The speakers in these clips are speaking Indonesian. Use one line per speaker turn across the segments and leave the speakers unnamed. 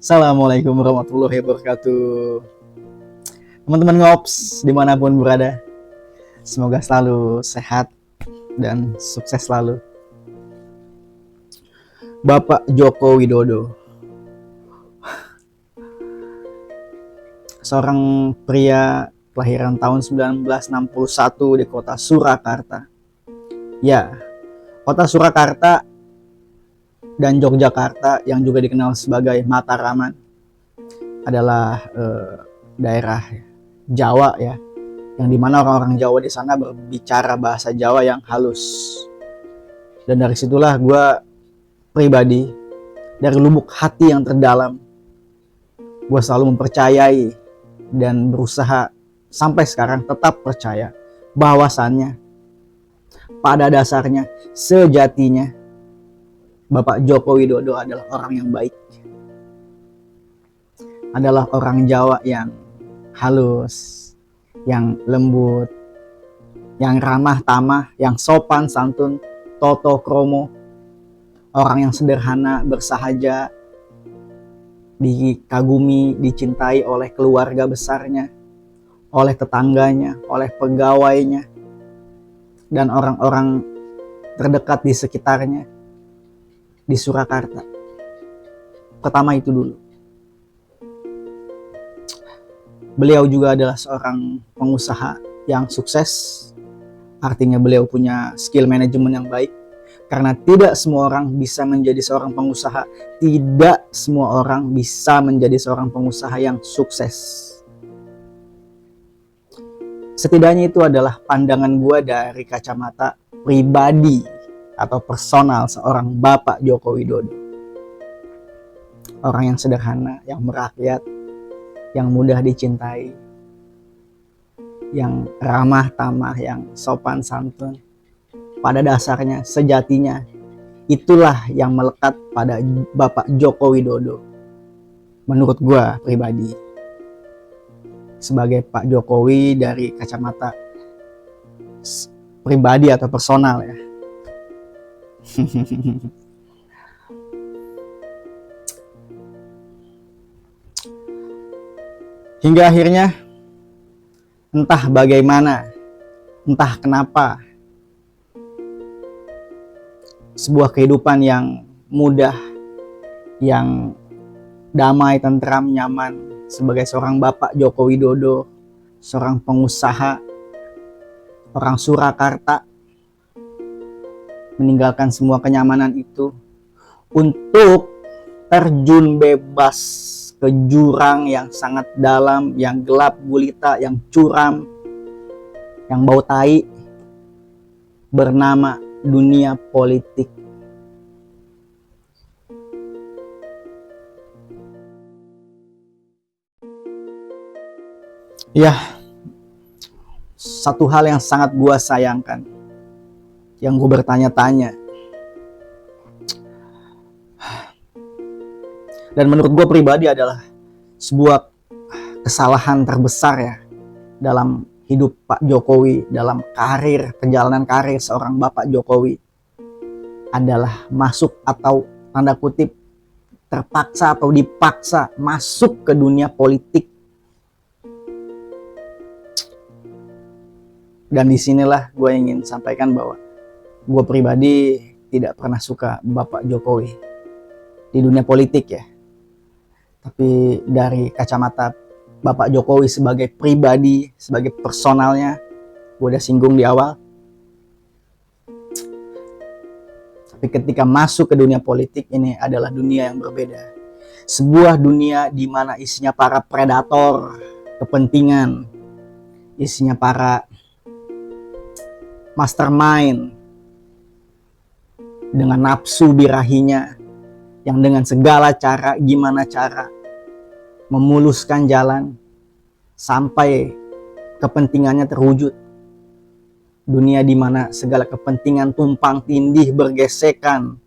Assalamualaikum warahmatullahi wabarakatuh. Teman-teman ngops dimanapun berada, semoga selalu sehat dan sukses selalu. Bapak Joko Widodo, seorang pria kelahiran tahun 1961 di kota Surakarta. Ya, kota Surakarta dan Yogyakarta yang juga dikenal sebagai Mataraman adalah daerah Jawa ya, yang dimana orang-orang Jawa di sana berbicara bahasa Jawa yang halus. Dan dari situlah gue pribadi, dari lubuk hati yang terdalam, gue selalu mempercayai dan berusaha sampai sekarang tetap percaya bahwasannya pada dasarnya, sejatinya, Bapak Joko Widodo adalah orang yang baik. Adalah orang Jawa yang halus, yang lembut, yang ramah tamah, yang sopan santun, toto kromo, orang yang sederhana, bersahaja, dikagumi, dicintai oleh keluarga besarnya, oleh tetangganya, oleh pegawainya, dan orang-orang terdekat di sekitarnya di Surakarta. Pertama itu dulu. Beliau juga adalah seorang pengusaha yang sukses. Artinya beliau punya skill manajemen yang baik. Karena tidak semua orang bisa menjadi seorang pengusaha. Tidak semua orang bisa menjadi seorang pengusaha yang sukses. Setidaknya itu adalah pandangan gue dari kacamata pribadi atau personal seorang Bapak Joko Widodo. Orang yang sederhana, yang merakyat, yang mudah dicintai, yang ramah tamah, yang sopan santun. Pada dasarnya, sejatinya, itulah yang melekat pada Bapak Joko Widodo. Menurut gue pribadi, sebagai Pak Jokowi dari kacamata pribadi atau personal ya. Hingga akhirnya entah bagaimana, entah kenapa, sebuah kehidupan yang mudah, yang damai, tentram, nyaman sebagai seorang Bapak Joko Widodo, seorang pengusaha, orang Surakarta, meninggalkan semua kenyamanan itu untuk terjun bebas ke jurang yang sangat dalam, yang gelap gulita, yang curam, yang bau tai, bernama dunia politik. Ya, satu hal yang sangat gua sayangkan, yang gue bertanya-tanya, dan menurut gue pribadi adalah sebuah kesalahan terbesar ya dalam hidup Pak Jokowi, dalam perjalanan karir seorang Bapak Jokowi, adalah masuk atau tanda kutip terpaksa atau dipaksa masuk ke dunia politik. Dan disinilah gue ingin sampaikan bahwa gue pribadi tidak pernah suka Bapak Jokowi di dunia politik ya. Tapi dari kacamata Bapak Jokowi sebagai pribadi, sebagai personalnya, gue udah singgung di awal. Tapi ketika masuk ke dunia politik, ini adalah dunia yang berbeda. Sebuah dunia di mana isinya para predator kepentingan, isinya para mastermind dengan nafsu birahinya, yang dengan segala cara, gimana cara memuluskan jalan sampai kepentingannya terwujud. Dunia di mana segala kepentingan tumpang tindih, bergesekan,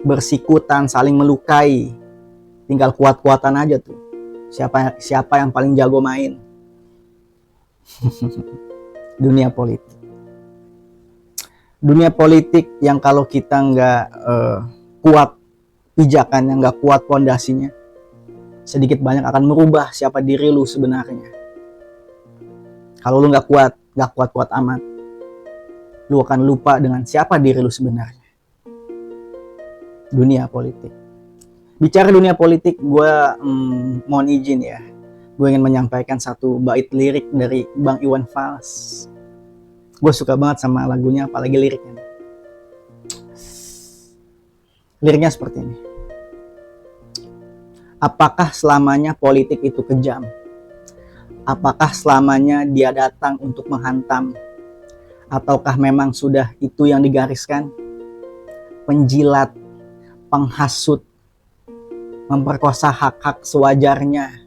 bersikutan, saling melukai. Tinggal kuat-kuatan aja tuh. Siapa yang paling jago main. Dunia politik. Dunia politik yang kalau kita nggak kuat pijakannya, nggak kuat pondasinya, sedikit banyak akan merubah siapa diri lu sebenarnya. Kalau lu nggak kuat amat, lu akan lupa dengan siapa diri lu sebenarnya. Dunia politik. Bicara dunia politik, gue mohon izin ya, gue ingin menyampaikan satu bait lirik dari Bang Iwan Fals. Gue suka banget sama lagunya, apalagi liriknya. Liriknya seperti ini. Apakah selamanya politik itu kejam? Apakah selamanya dia datang untuk menghantam? Ataukah memang sudah itu yang digariskan? Penjilat, penghasut, memperkosa hak-hak sewajarnya,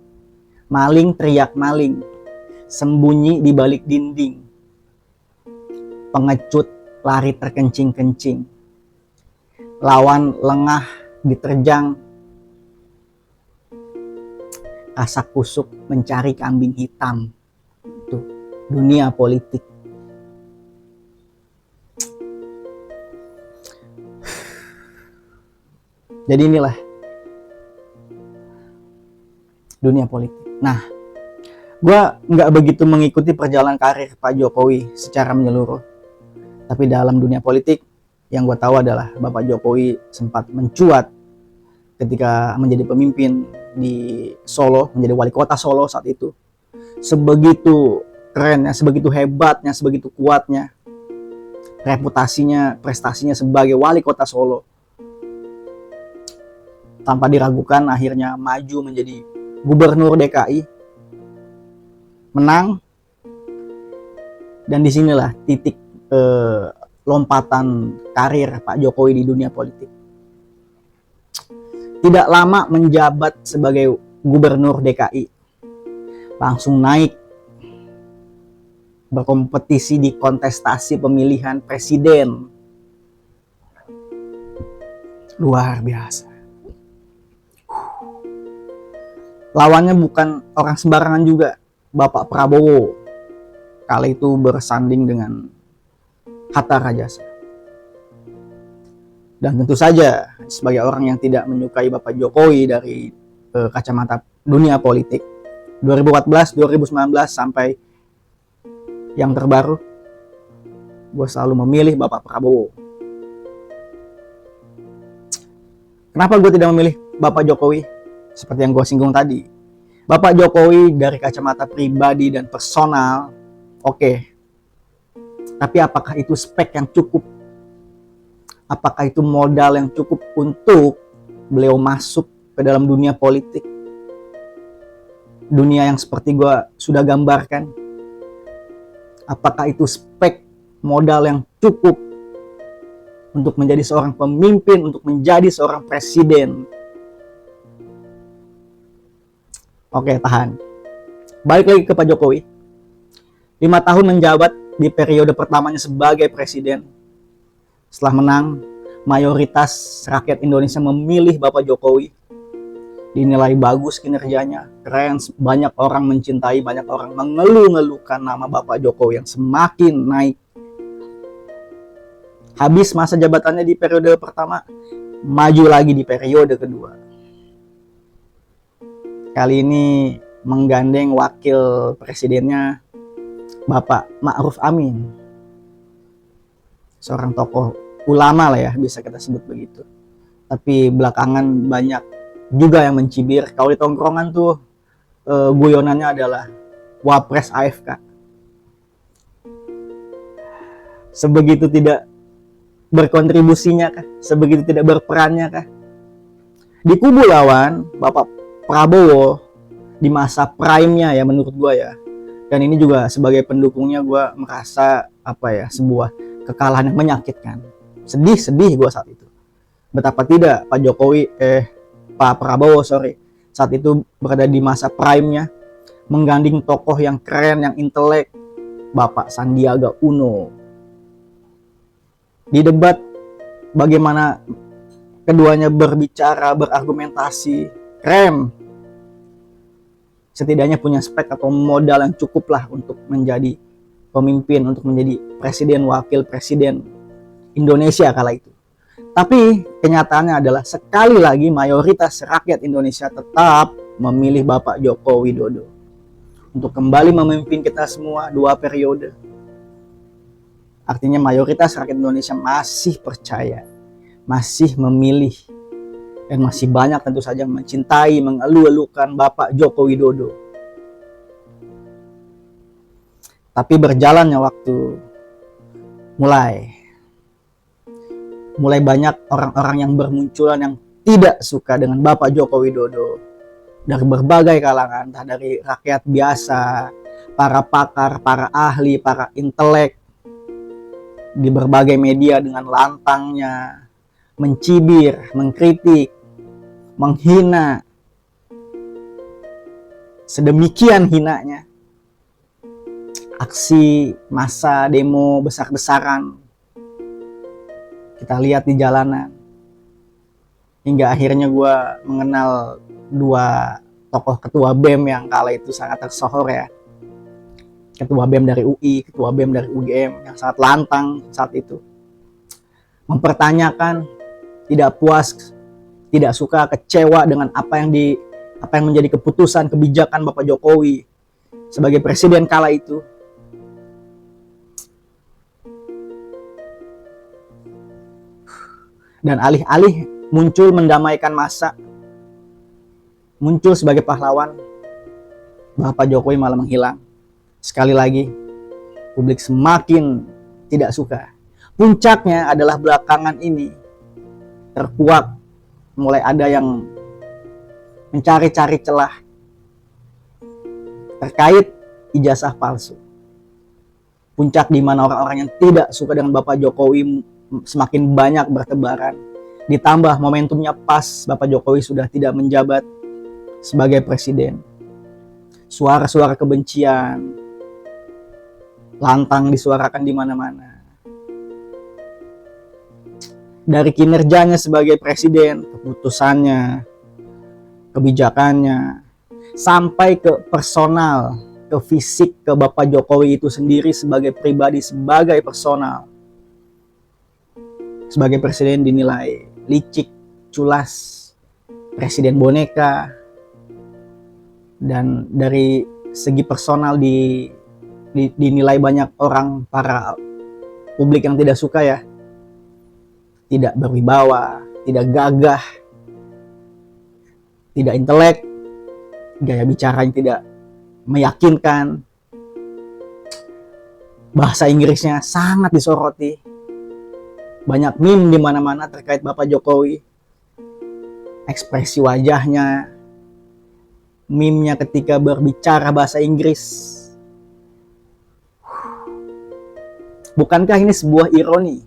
maling teriak maling, sembunyi di balik dinding, pengecut lari terkencing-kencing, lawan lengah diterjang, kasak kusuk mencari kambing hitam. Itu dunia politik. Jadi inilah dunia politik. Nah, gue nggak begitu mengikuti perjalanan karir Pak Jokowi secara menyeluruh. Tapi dalam dunia politik, yang gue tahu adalah Bapak Jokowi sempat mencuat ketika menjadi pemimpin di Solo, menjadi wali kota Solo saat itu. Sebegitu kerennya, sebegitu hebatnya, sebegitu kuatnya reputasinya, prestasinya sebagai wali kota Solo. Tanpa diragukan akhirnya maju menjadi gubernur DKI, menang, dan disinilah titik lompatan karir Pak Jokowi di dunia politik. Tidak lama menjabat sebagai gubernur DKI, langsung naik berkompetisi di kontestasi pemilihan presiden. Luar biasa. Lawannya bukan orang sembarangan juga, Bapak Prabowo. Kala itu bersanding dengan Hatta Rajasa. Dan tentu saja sebagai orang yang tidak menyukai Bapak Jokowi dari kacamata dunia politik, 2014, 2019 sampai yang terbaru, gue selalu memilih Bapak Prabowo. Kenapa gue tidak memilih Bapak Jokowi? Seperti yang gue singgung tadi, Bapak Jokowi dari kacamata pribadi dan personal, oke. Tapi apakah itu spek yang cukup? Apakah itu modal yang cukup untuk beliau masuk ke dalam dunia politik? Dunia yang seperti gue sudah gambarkan. Apakah itu spek modal yang cukup untuk menjadi seorang pemimpin, untuk menjadi seorang presiden? Oke, tahan. Balik lagi ke Pak Jokowi. 5 tahun menjabat di periode pertamanya sebagai presiden. Setelah menang, mayoritas rakyat Indonesia memilih Bapak Jokowi. Dinilai bagus kinerjanya, keren, banyak orang mencintai, banyak orang mengeluh-ngeluhkan nama Bapak Jokowi yang semakin naik. Habis masa jabatannya di periode pertama, maju lagi di periode kedua. Kali ini menggandeng wakil presidennya Bapak Ma'ruf Amin. Seorang tokoh ulama lah ya, bisa kita sebut begitu. Tapi belakangan banyak juga yang mencibir. Kalau di tongkrongan tuh guyonannya adalah Wapres AFK. Sebegitu tidak berkontribusinya kah? Sebegitu tidak berperannya kah? Di kubu lawan, Bapak Prabowo di masa prime-nya ya menurut gue ya. Dan ini juga sebagai pendukungnya gue merasa sebuah kekalahan yang menyakitkan. Sedih gue saat itu. Betapa tidak Pak Prabowo saat itu berada di masa prime-nya, menggandeng tokoh yang keren, yang intelek, Bapak Sandiaga Uno. Di debat bagaimana keduanya berbicara, berargumentasi, keren. Setidaknya punya spek atau modal yang cukup lah untuk menjadi pemimpin, untuk menjadi presiden, wakil presiden Indonesia kala itu. Tapi kenyataannya adalah sekali lagi mayoritas rakyat Indonesia tetap memilih Bapak Joko Widodo untuk kembali memimpin kita semua 2 periode. Artinya mayoritas rakyat Indonesia masih percaya, masih memilih, dan masih banyak tentu saja mencintai, mengeluh-elukan Bapak Joko Widodo. Tapi berjalannya waktu, mulai banyak orang-orang yang bermunculan yang tidak suka dengan Bapak Joko Widodo dari berbagai kalangan, entah dari rakyat biasa, para pakar, para ahli, para intelek, di berbagai media dengan lantangnya mencibir, mengkritik, menghina, sedemikian hinanya. Aksi massa demo besar-besaran kita lihat di jalanan, hingga akhirnya gue mengenal 2 tokoh ketua BEM yang kala itu sangat tersohor ya. Ketua BEM dari UI, ketua BEM dari UGM yang sangat lantang saat itu. Mempertanyakan, tidak puas, tidak suka, kecewa dengan apa yang menjadi keputusan kebijakan Bapak Jokowi sebagai presiden kala itu. Dan alih-alih muncul mendamaikan massa, muncul sebagai pahlawan, Bapak Jokowi malah menghilang. Sekali lagi, publik semakin tidak suka. Puncaknya adalah belakangan ini terkuak, mulai ada yang mencari-cari celah terkait ijazah palsu. Puncak di mana orang-orang yang tidak suka dengan Bapak Jokowi semakin banyak bertebaran. Ditambah momentumnya pas, Bapak Jokowi sudah tidak menjabat sebagai presiden. Suara-suara kebencian lantang disuarakan di mana-mana. Dari kinerjanya sebagai presiden, keputusannya, kebijakannya, sampai ke personal, ke fisik, ke Bapak Jokowi itu sendiri sebagai pribadi, sebagai personal. Sebagai presiden dinilai licik, culas, presiden boneka, dan dari segi personal dinilai banyak orang, para publik yang tidak suka ya, tidak berwibawa, tidak gagah, tidak intelek, gaya bicaranya tidak meyakinkan, bahasa Inggrisnya sangat disoroti, banyak meme di mana-mana terkait Bapak Jokowi, ekspresi wajahnya, meme-nya ketika berbicara bahasa Inggris. Bukankah ini sebuah ironi?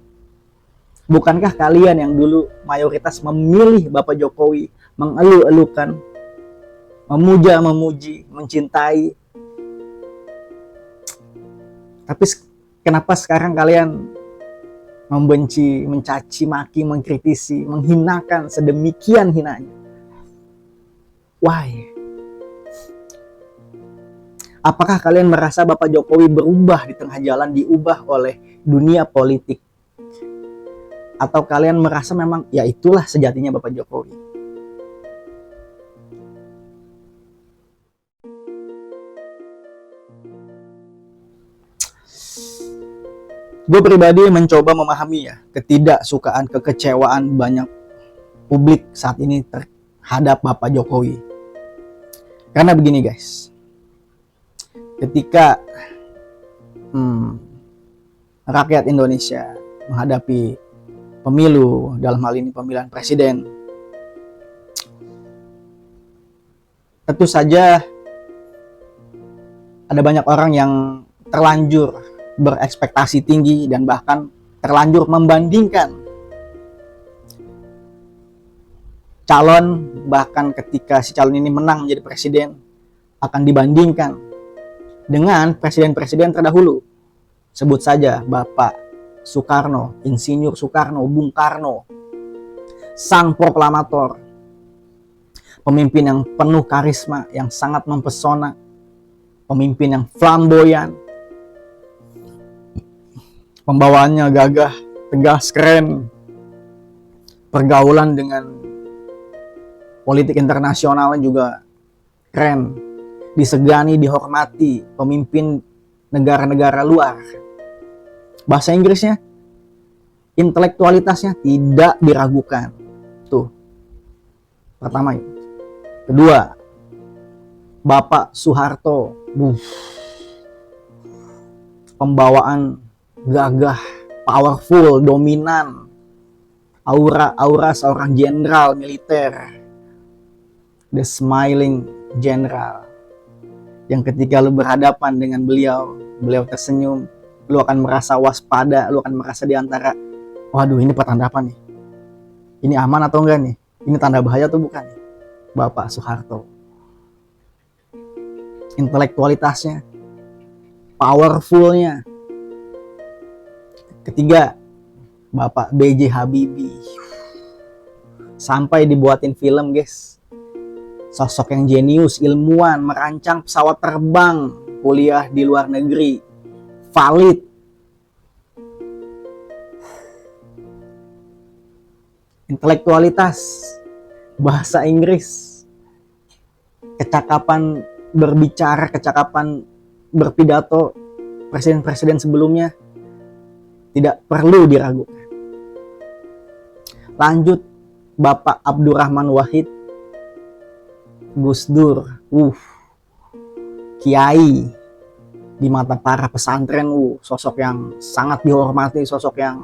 Bukankah kalian yang dulu mayoritas memilih Bapak Jokowi, mengeluh-elukan, memuja-memuji, mencintai, tapi kenapa sekarang kalian membenci, mencaci maki, mengkritisi, menghinakan sedemikian hinanya? Why? Apakah kalian merasa Bapak Jokowi berubah di tengah jalan, diubah oleh dunia politik? Atau kalian merasa memang ya itulah sejatinya Bapak Jokowi? Gue pribadi mencoba memahami ya ketidaksukaan, kekecewaan banyak publik saat ini terhadap Bapak Jokowi. Karena begini guys, ketika rakyat Indonesia menghadapi pemilu, dalam hal ini pemilihan presiden, tentu saja ada banyak orang yang terlanjur berekspektasi tinggi dan bahkan terlanjur membandingkan calon, bahkan ketika si calon ini menang menjadi presiden akan dibandingkan dengan presiden-presiden terdahulu. Sebut saja Bapak Soekarno, Insinyur Soekarno, Bung Karno, sang proklamator, pemimpin yang penuh karisma, yang sangat mempesona, pemimpin yang flamboyan, pembawaannya gagah, tegas, keren, pergaulan dengan politik internasional juga keren, disegani, dihormati, pemimpin negara-negara luar. Bahasa Inggrisnya, intelektualitasnya tidak diragukan. Tuh, pertama itu. Kedua, Bapak Soeharto, pembawaan gagah, powerful, dominan, aura seorang jenderal militer, the smiling general, yang ketika lu berhadapan dengan beliau tersenyum, lu akan merasa waspada, lu akan merasa diantara, waduh ini petanda apa nih? Ini aman atau enggak nih? Ini tanda bahaya atau bukan nih? Bapak Soeharto. Intelektualitasnya, powerfulnya. Ketiga, Bapak B.J. Habibie. Sampai dibuatin film, guys. Sosok yang jenius, ilmuwan, merancang pesawat terbang, kuliah di luar negeri, valid. Intelektualitas, bahasa Inggris, kecakapan berbicara, kecakapan berpidato presiden-presiden sebelumnya tidak perlu diragukan. Lanjut, Bapak Abdurrahman Wahid, Gus Dur, kiai di mata para pesantren, sosok yang sangat dihormati, sosok yang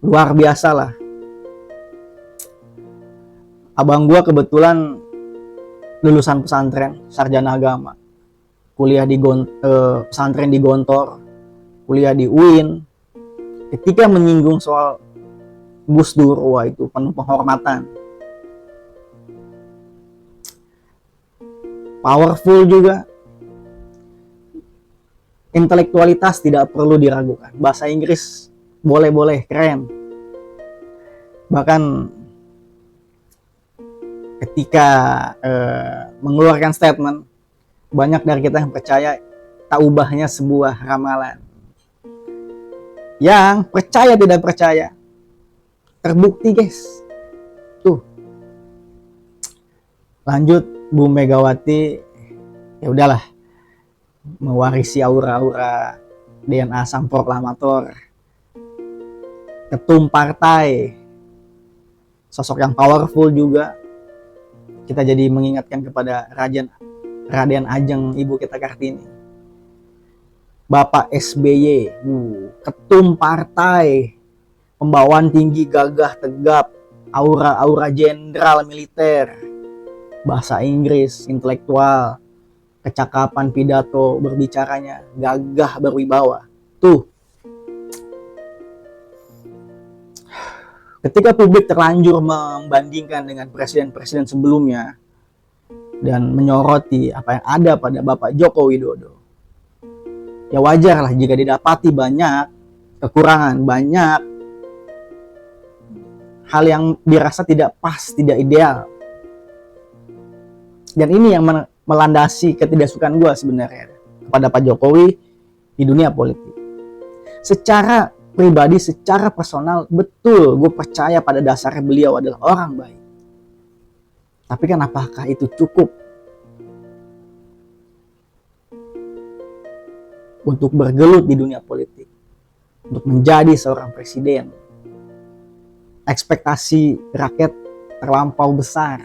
luar biasa lah. Abang gua kebetulan lulusan pesantren, sarjana agama, kuliah di pesantren di Gontor, kuliah di UIN. Ketika menyinggung soal Gus Dur, wah itu penuh penghormatan. Powerful juga. Intelektualitas tidak perlu diragukan. Bahasa Inggris boleh-boleh, keren. Bahkan ketika mengeluarkan statement, banyak dari kita yang percaya tak ubahnya sebuah ramalan. Yang percaya tidak percaya, terbukti guys. Tuh. Lanjut, Bu Megawati, ya udahlah, mewarisi aura-aura DNA sang proklamator, ketum partai, sosok yang powerful juga. Kita jadi mengingatkan kepada Raden Ajeng, ibu kita Kartini. Bapak SBY, ketum partai, pembawaan tinggi, gagah, tegap, aura jenderal militer, bahasa Inggris, intelektual, kecakapan pidato berbicaranya, gagah berwibawa. Tuh. Ketika publik terlanjur membandingkan dengan presiden-presiden sebelumnya dan menyoroti apa yang ada pada Bapak Joko Widodo, ya wajarlah jika didapati banyak kekurangan, banyak hal yang dirasa tidak pas, tidak ideal. Dan ini yang melandasi ketidaksukaan gue sebenarnya kepada Pak Jokowi di dunia politik. Secara pribadi, secara personal, betul gue percaya pada dasarnya beliau adalah orang baik. Tapi kan apakah itu cukup untuk bergelut di dunia politik, untuk menjadi seorang presiden? Ekspektasi rakyat terlampau besar,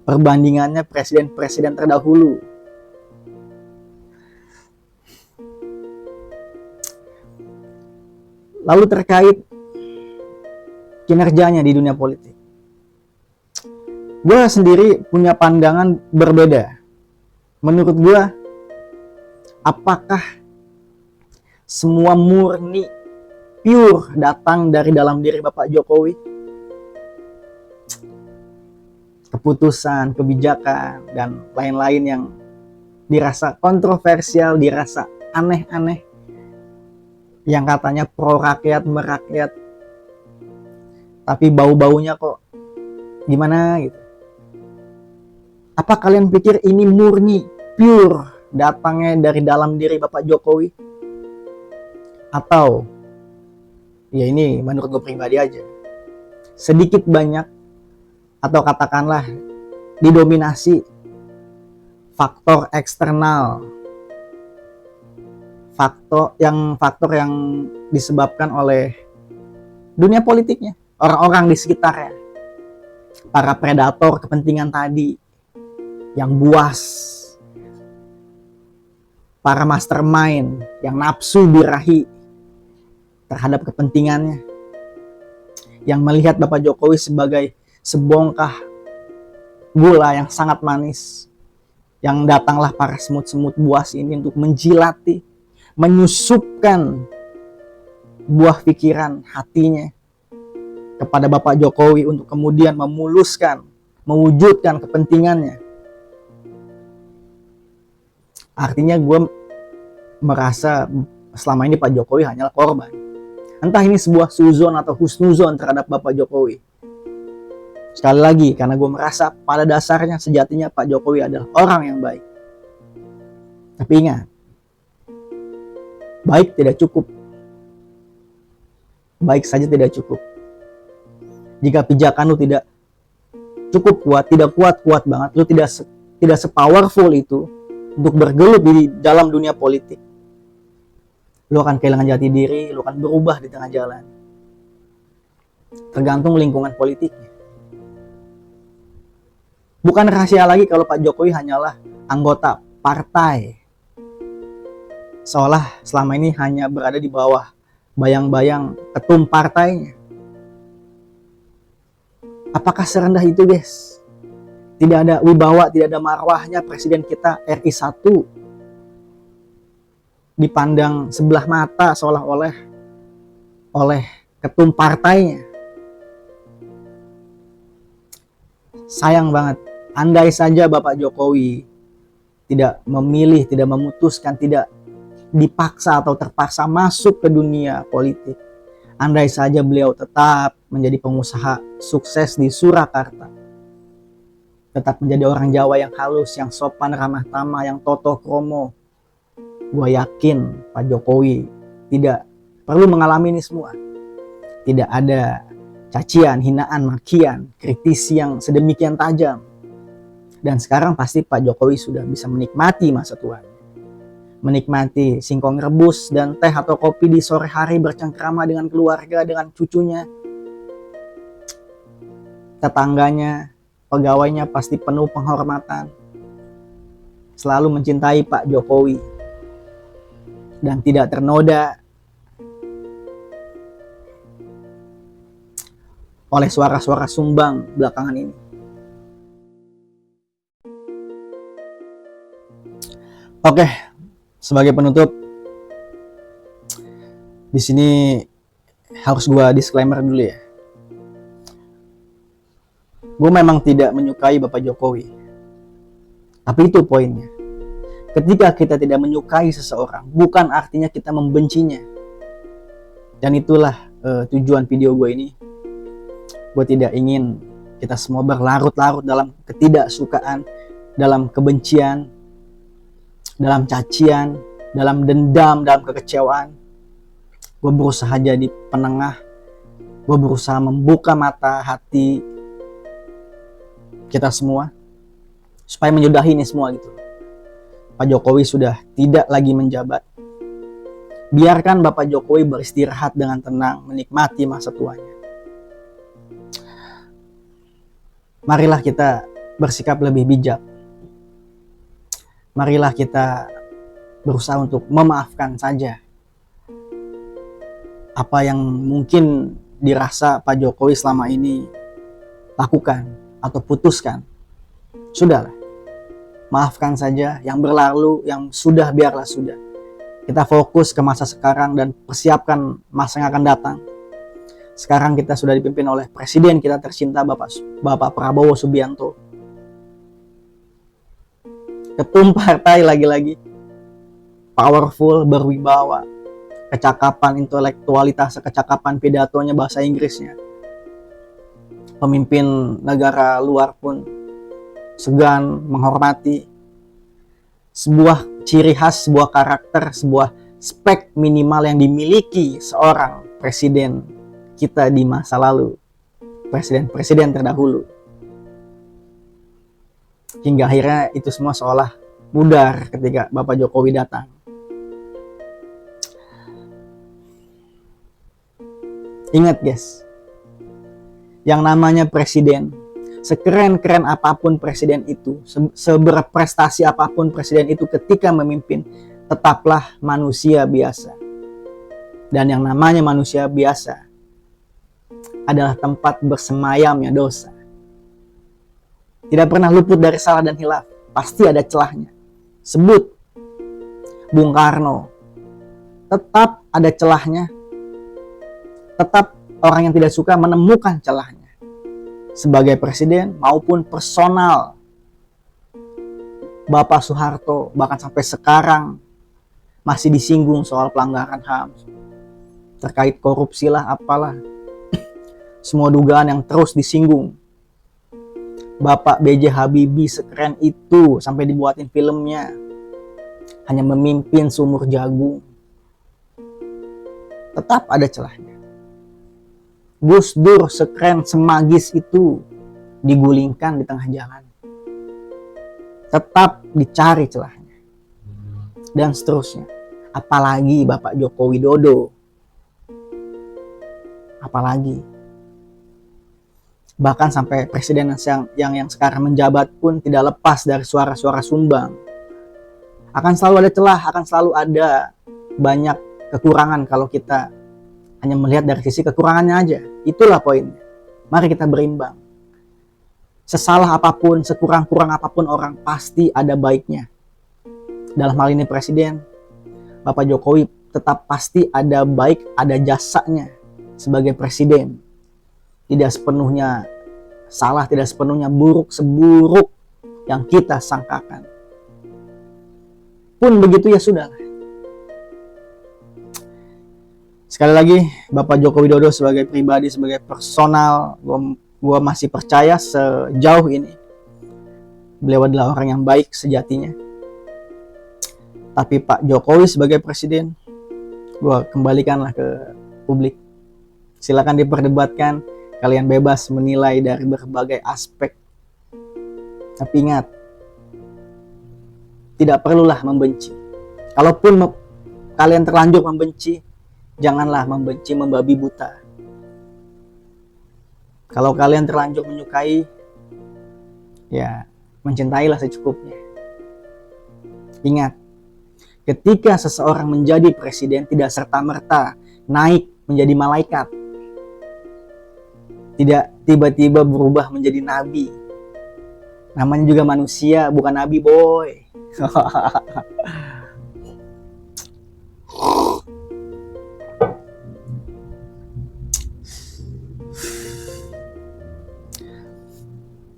perbandingannya presiden-presiden terdahulu. Lalu terkait kinerjanya di dunia politik, gue sendiri punya pandangan berbeda. Menurut gue, apakah semua murni, pure datang dari dalam diri Bapak Jokowi? Keputusan, kebijakan, dan lain-lain yang dirasa kontroversial, dirasa aneh-aneh, yang katanya pro rakyat, merakyat, tapi bau-baunya kok gimana gitu. Apa kalian pikir ini murni, pure datangnya dari dalam diri Bapak Jokowi? Atau ya ini menurut gue pribadi aja, sedikit banyak, atau katakanlah didominasi faktor eksternal, faktor yang disebabkan oleh dunia politiknya, orang-orang di sekitarnya, para predator kepentingan tadi yang buas, para mastermind yang nafsu birahi terhadap kepentingannya, yang melihat Bapak Jokowi sebagai sebongkah gula yang sangat manis, yang datanglah para semut-semut buas ini untuk menjilati, menyusupkan buah pikiran hatinya kepada Bapak Jokowi untuk kemudian memuluskan, mewujudkan kepentingannya. Artinya gue merasa selama ini Pak Jokowi hanyalah korban. Entah ini sebuah suzon atau husnuzon terhadap Bapak Jokowi. Sekali lagi, karena gue merasa pada dasarnya sejatinya Pak Jokowi adalah orang yang baik. Tapi ingat, baik tidak cukup. Baik saja tidak cukup. Jika pijakan lu tidak cukup kuat, tidak kuat banget, lu tidak sepowerful itu untuk bergelut di dalam dunia politik, lu akan kehilangan jati diri, lu akan berubah di tengah jalan. Tergantung lingkungan politiknya. Bukan rahasia lagi kalau Pak Jokowi hanyalah anggota partai. Seolah selama ini hanya berada di bawah bayang-bayang ketum partainya. Apakah serendah itu, guys? Tidak ada wibawa, tidak ada marwahnya presiden kita RI 1 dipandang sebelah mata seolah-olah oleh ketum partainya. Sayang banget. Andai saja Bapak Jokowi tidak memilih, tidak memutuskan, tidak dipaksa atau terpaksa masuk ke dunia politik. Andai saja beliau tetap menjadi pengusaha sukses di Surakarta. Tetap menjadi orang Jawa yang halus, yang sopan, ramah tamah, yang toto kromo. Gue yakin Pak Jokowi tidak perlu mengalami ini semua. Tidak ada cacian, hinaan, makian, kritisi yang sedemikian tajam. Dan sekarang pasti Pak Jokowi sudah bisa menikmati masa tuanya. Menikmati singkong rebus dan teh atau kopi di sore hari bercengkrama dengan keluarga, dengan cucunya. Tetangganya, pegawainya pasti penuh penghormatan. Selalu mencintai Pak Jokowi. Dan tidak ternoda oleh suara-suara sumbang belakangan ini. Oke, sebagai penutup, di sini harus gue disclaimer dulu ya. Gue memang tidak menyukai Bapak Jokowi, tapi itu poinnya. Ketika kita tidak menyukai seseorang, bukan artinya kita membencinya. Dan itulah tujuan video gue ini. Gue tidak ingin kita semua berlarut-larut dalam ketidaksukaan, dalam kebencian, dalam cacian, dalam dendam, dalam kekecewaan. Gue berusaha jadi penengah. Gue berusaha membuka mata hati kita semua supaya menyudahi ini semua gitu. Pak Jokowi sudah tidak lagi menjabat. Biarkan Bapak Jokowi beristirahat dengan tenang, menikmati masa tuanya. Marilah kita bersikap lebih bijak. Marilah kita berusaha untuk memaafkan saja apa yang mungkin dirasa Pak Jokowi selama ini lakukan atau putuskan. Sudahlah, maafkan saja. Yang berlalu, yang sudah biarlah sudah. Kita fokus ke masa sekarang dan persiapkan masa yang akan datang. Sekarang kita sudah dipimpin oleh Presiden kita tercinta Bapak Prabowo Subianto. Ketum partai lagi-lagi, powerful, berwibawa, kecakapan intelektualitas, kecakapan pidatonya, bahasa Inggrisnya. Pemimpin negara luar pun segan menghormati. Sebuah ciri khas, sebuah karakter, sebuah spek minimal yang dimiliki seorang presiden kita di masa lalu. Presiden-presiden terdahulu. Hingga akhirnya itu semua seolah pudar ketika Bapak Jokowi datang. Ingat guys, yang namanya presiden, sekeren-keren apapun presiden itu, seberprestasi apapun presiden itu ketika memimpin, tetaplah manusia biasa. Dan yang namanya manusia biasa adalah tempat bersemayamnya dosa. Tidak pernah luput dari salah dan hilaf, pasti ada celahnya. Sebut Bung Karno, tetap ada celahnya. Tetap orang yang tidak suka menemukan celahnya. Sebagai presiden maupun personal. Bapak Soeharto bahkan sampai sekarang masih disinggung soal pelanggaran HAM. Terkait korupsi lah apalah. Semua dugaan yang terus disinggung. Bapak B.J. Habibie sekeren itu sampai dibuatin filmnya. Hanya memimpin sumur jagung. Tetap ada celahnya. Gus Dur sekeren semagis itu digulingkan di tengah jalan. Tetap dicari celahnya. Dan seterusnya. Apalagi Bapak Joko Widodo. Apalagi. Bahkan sampai presiden yang sekarang menjabat pun tidak lepas dari suara-suara sumbang. Akan selalu ada celah, akan selalu ada banyak kekurangan kalau kita hanya melihat dari sisi kekurangannya aja. Itulah poinnya. Mari kita berimbang. Sesalah apapun, sekurang-kurang apapun orang, pasti ada baiknya. Dalam hal ini presiden, Bapak Jokowi tetap pasti ada baik, ada jasanya sebagai presiden. Tidak sepenuhnya salah, tidak sepenuhnya buruk, seburuk yang kita sangkakan. Pun begitu ya sudahlah. Sekali lagi, Bapak Joko Widodo sebagai pribadi, sebagai personal, gue masih percaya sejauh ini beliau adalah orang yang baik sejatinya. Tapi Pak Jokowi sebagai presiden, gue kembalikanlah ke publik. Silakan diperdebatkan, kalian bebas menilai dari berbagai aspek. Tapi ingat, tidak perlulah membenci. Kalaupun kalian terlanjur membenci, janganlah membenci membabi buta. Kalau kalian terlanjur menyukai, ya mencintailah secukupnya. Ingat, ketika seseorang menjadi presiden tidak serta-merta naik menjadi malaikat. Tidak tiba-tiba berubah menjadi nabi. Namanya juga manusia, bukan nabi boy.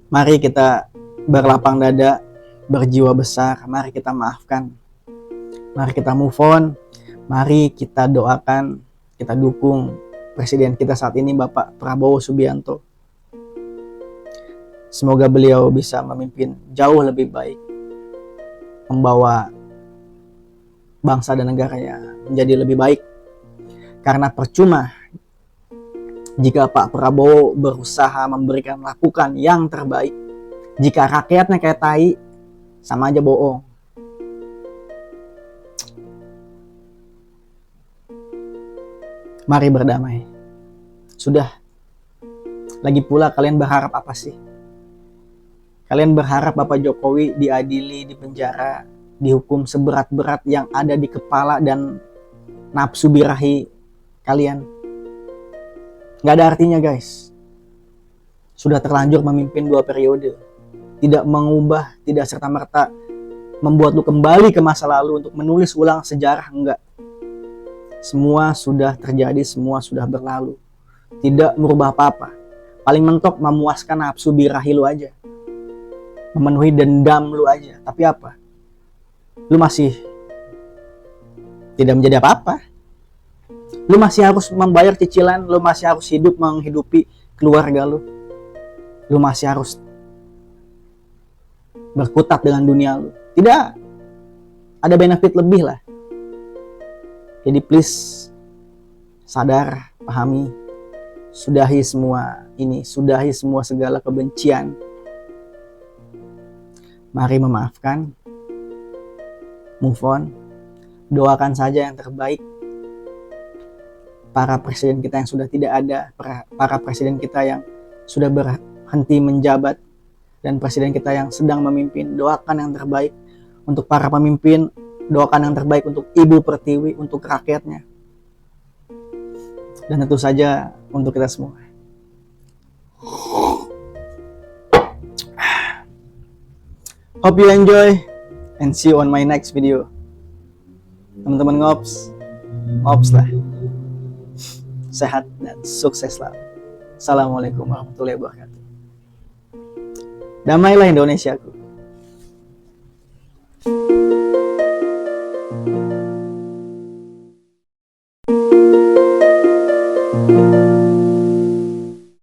Mari kita berlapang dada, berjiwa besar, mari kita maafkan. Mari kita move on, mari kita doakan, kita dukung presiden kita saat ini Bapak Prabowo Subianto. Semoga beliau bisa memimpin jauh lebih baik, membawa bangsa dan negaranya menjadi lebih baik. Karena percuma jika Pak Prabowo berusaha melakukan yang terbaik, jika rakyatnya kayak tai, sama aja bohong. Mari berdamai. Sudah. Lagi pula kalian berharap apa sih? Kalian berharap Bapak Jokowi diadili, dipenjara, dihukum seberat-berat yang ada di kepala dan nafsu birahi kalian. Gak ada artinya guys. Sudah terlanjur memimpin 2 periode. Tidak mengubah, tidak serta-merta membuat lu kembali ke masa lalu untuk menulis ulang sejarah, enggak. Semua sudah terjadi, semua sudah berlalu. Tidak merubah apa-apa. Paling mentok memuaskan nafsu birahi lu aja. Memenuhi dendam lu aja. Tapi apa? Lu masih tidak menjadi apa-apa. Lu masih harus membayar cicilan, lu masih harus hidup menghidupi keluarga lu. Lu masih harus berkutat dengan dunia lu. Tidak. Ada benefit lebih lah. Jadi please sadar, pahami, sudahi semua ini, sudahi semua segala kebencian. Mari memaafkan, move on. Doakan saja yang terbaik. Para presiden kita yang sudah tidak ada, para presiden kita yang sudah berhenti menjabat, dan presiden kita yang sedang memimpin, doakan yang terbaik untuk para pemimpin, doakan yang terbaik untuk Ibu Pertiwi, untuk rakyatnya, dan tentu saja untuk kita semua. Hope you enjoy and see you on my next video. Teman-teman ngops lah. Sehat dan sukses selalu. Assalamualaikum warahmatullahi wabarakatuh. Damailah Indonesiaku.